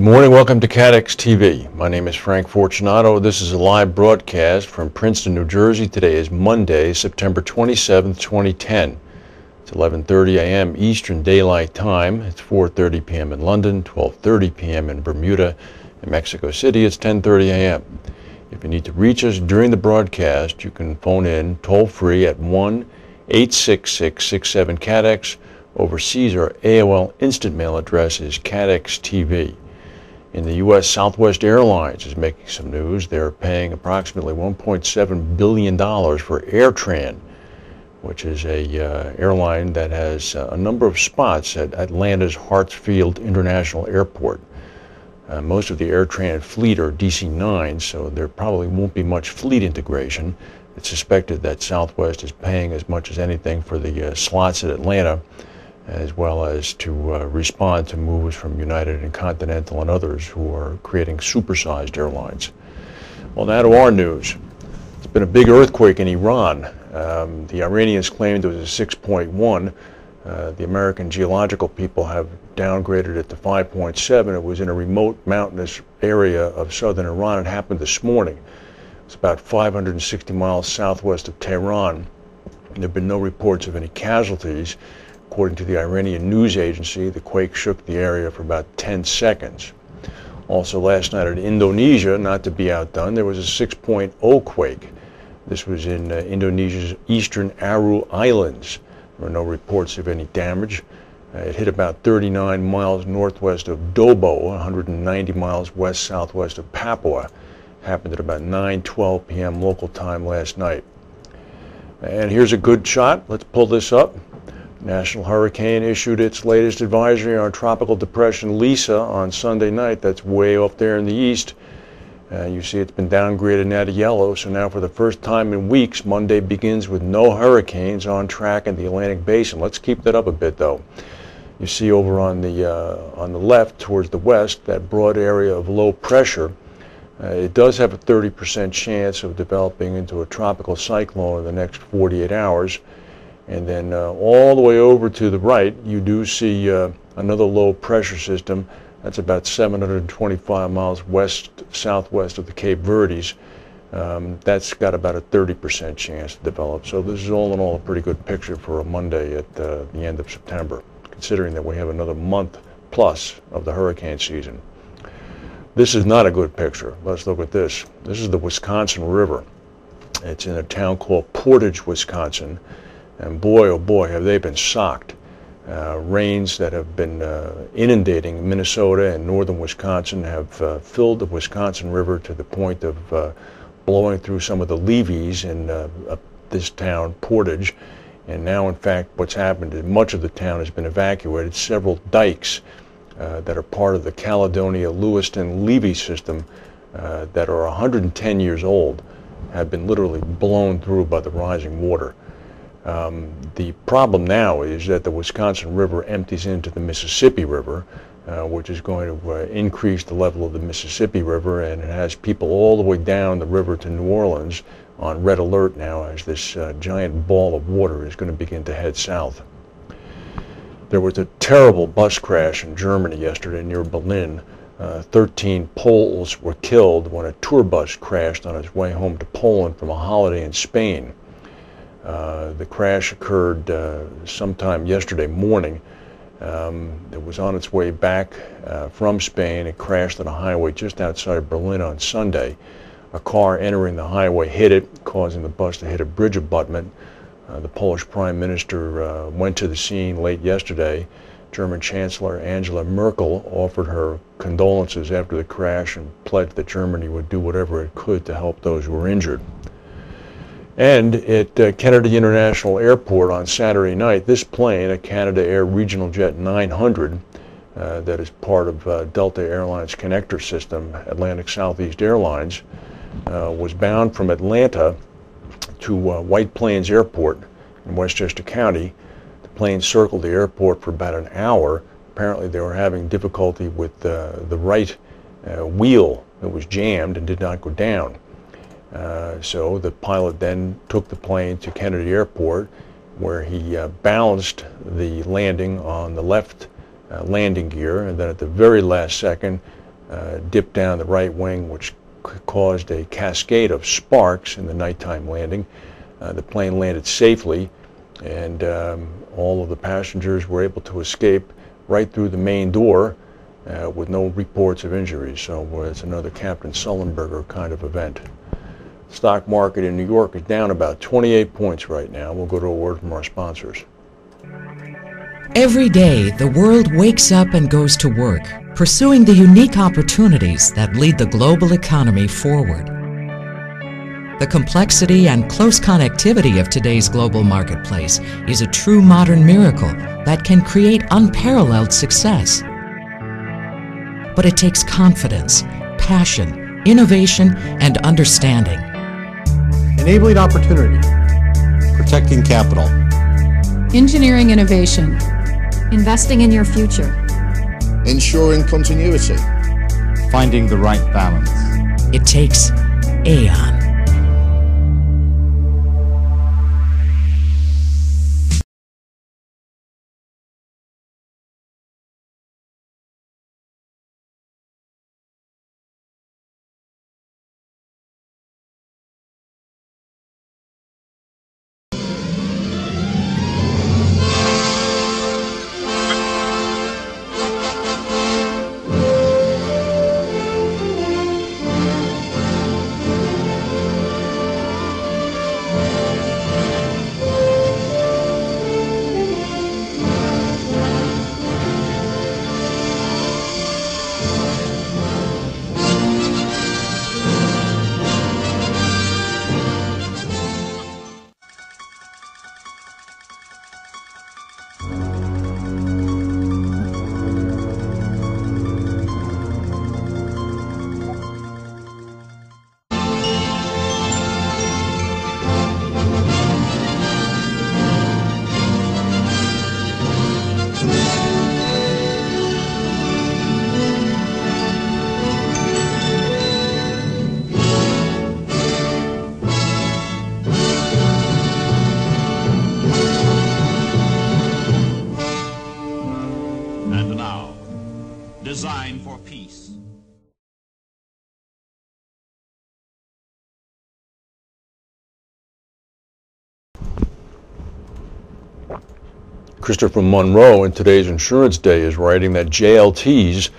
morning, welcome to CATEX-TV. My name is Frank Fortunato. This is a live broadcast from Princeton, New Jersey. Today is Monday, September 27th, 2010. It's 11:30 a.m. Eastern Daylight Time. It's 4:30 p.m. in London, 12:30 p.m. in Bermuda. In Mexico City, it's 10:30 a.m. If you need to reach us during the broadcast, you can phone in toll-free at 1-866-67-CATEX. Overseas, our AOL instant mail address is CATEX-TV. In the U.S., Southwest Airlines is making some news. They're paying approximately $1.7 billion for AirTran, which is a airline that has a number of spots at Atlanta's Hartsfield International Airport. Most of the AirTran fleet are DC-9s, so there probably won't be much fleet integration. It's suspected that Southwest is paying as much as anything for the slots at Atlanta, as well as to respond to moves from United and Continental and others who are creating supersized airlines. Well, now to our news. It's been a big earthquake in Iran. The Iranians claimed it was a 6.1. The American geological people have downgraded it to 5.7. It was in a remote mountainous area of southern Iran. It happened this morning. It's about 560 miles southwest of Tehran. There have been no reports of any casualties. According to the Iranian news agency, the quake shook the area for about 10 seconds. Also last night in Indonesia, not to be outdone, there was a 6.0 quake. This was in Indonesia's eastern Aru Islands. There were no reports of any damage. It hit about 39 miles northwest of Dobo, 190 miles west-southwest of Papua. Happened at about 9:12 p.m. local time last night. And here's a good shot. Let's pull this up. National Hurricane issued its latest advisory on Tropical Depression Lisa on Sunday night. That's way up there in the east. You see it's been downgraded now to yellow, so now for the first time in weeks, Monday begins with no hurricanes on track in the Atlantic Basin. Let's keep that up a bit, though. You see over on the left towards the west, that broad area of low pressure. It does have a 30% chance of developing into a tropical cyclone in the next 48 hours. And then all the way over to the right, you do see another low pressure system. That's about 725 miles west-southwest of the Cape Verdes. That's got about a 30% chance to develop. So this is all in all a pretty good picture for a Monday at the end of September, considering that we have another month plus of the hurricane season. This is not a good picture. Let's look at this. This is the Wisconsin River. It's in a town called Portage, Wisconsin. And boy, oh boy, have they been socked. Rains that have been inundating Minnesota and northern Wisconsin have filled the Wisconsin River to the point of blowing through some of the levees in this town, Portage. And now, in fact, what's happened is much of the town has been evacuated. Several dikes that are part of the Caledonia-Lewiston levee system that are 110 years old have been literally blown through by the rising water. The problem now is that the Wisconsin River empties into the Mississippi River, which is going to increase the level of the Mississippi River, and it has people all the way down the river to New Orleans on red alert now as this giant ball of water is going to begin to head south. There was a terrible bus crash in Germany yesterday near Berlin. 13 Poles were killed when a tour bus crashed on its way home to Poland from a holiday in Spain. The crash occurred sometime yesterday morning. It was on its way back from Spain. It crashed on a highway just outside Berlin on Sunday. A car entering the highway hit it, causing the bus to hit a bridge abutment. The Polish Prime Minister went to the scene late yesterday. German Chancellor Angela Merkel offered her condolences after the crash and pledged that Germany would do whatever it could to help those who were injured. And at Kennedy International Airport on Saturday night, this plane, a Canada Air Regional Jet 900, that is part of Delta Airlines connector system, Atlantic Southeast Airlines, was bound from Atlanta to White Plains Airport in Westchester County. The plane circled the airport for about an hour. Apparently they were having difficulty with the right wheel. It was jammed and did not go down. So the pilot then took the plane to Kennedy Airport, where he balanced the landing on the left landing gear, and then at the very last second dipped down the right wing, which caused a cascade of sparks in the nighttime landing. The plane landed safely, and all of the passengers were able to escape right through the main door with no reports of injuries. So it's another Captain Sullenberger kind of event. Stock market in New York is down about 28 points right now. We'll go to a word from our sponsors. Every day, the world wakes up and goes to work, pursuing the unique opportunities that lead the global economy forward. The complexity and close connectivity of today's global marketplace is a true modern miracle that can create unparalleled success. But it takes confidence, passion, innovation, and understanding. Enabling opportunity. Protecting capital. Engineering innovation. Investing in your future. Ensuring continuity. Finding the right balance. It takes Aon. Design for peace. Christopher Monroe in today's Insurance Day is writing that JLT's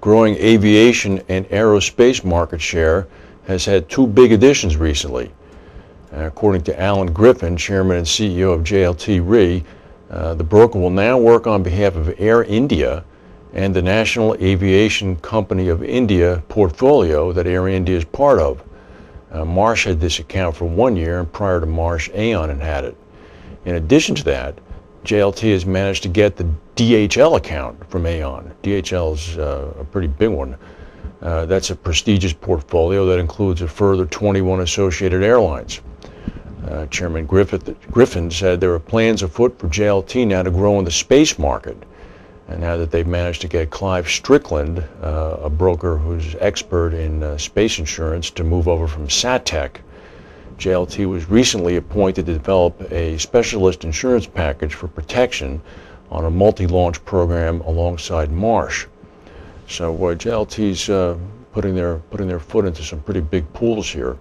growing aviation and aerospace market share has had two big additions recently. According to Alan Griffin, Chairman and CEO of JLT Re, the broker will now work on behalf of Air India and the National Aviation Company of India portfolio that Air India is part of. Marsh had this account for 1 year, and prior to Marsh, Aon had it. In addition to that, JLT has managed to get the DHL account from Aon. DHL is a pretty big one. That's a prestigious portfolio that includes a further 21 associated airlines. Chairman Griffin said there are plans afoot for JLT now to grow in the space market. And now that they've managed to get Clive Strickland, a broker who's expert in space insurance, to move over from SATEC, JLT was recently appointed to develop a specialist insurance package for protection on a multi-launch program alongside Marsh. So JLT's putting their foot into some pretty big pools here.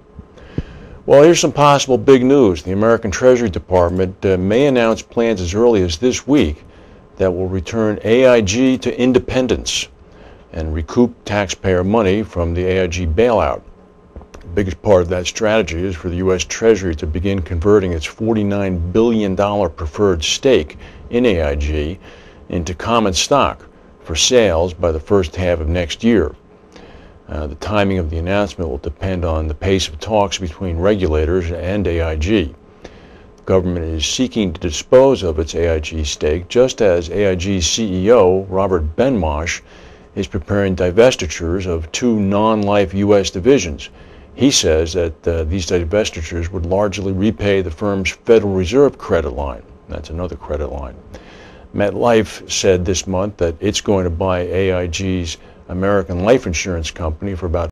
Well, here's some possible big news. The American Treasury Department may announce plans as early as this week that will return AIG to independence and recoup taxpayer money from the AIG bailout. The biggest part of that strategy is for the U.S. Treasury to begin converting its $49 billion preferred stake in AIG into common stock for sales by the first half of next year. The timing of the announcement will depend on the pace of talks between regulators and AIG. The government is seeking to dispose of its AIG stake, just as AIG's CEO, Robert Benmosh, is preparing divestitures of two non-life U.S. divisions. He says that these divestitures would largely repay the firm's Federal Reserve credit line. That's another credit line. MetLife said this month that it's going to buy AIG's American Life Insurance Company for about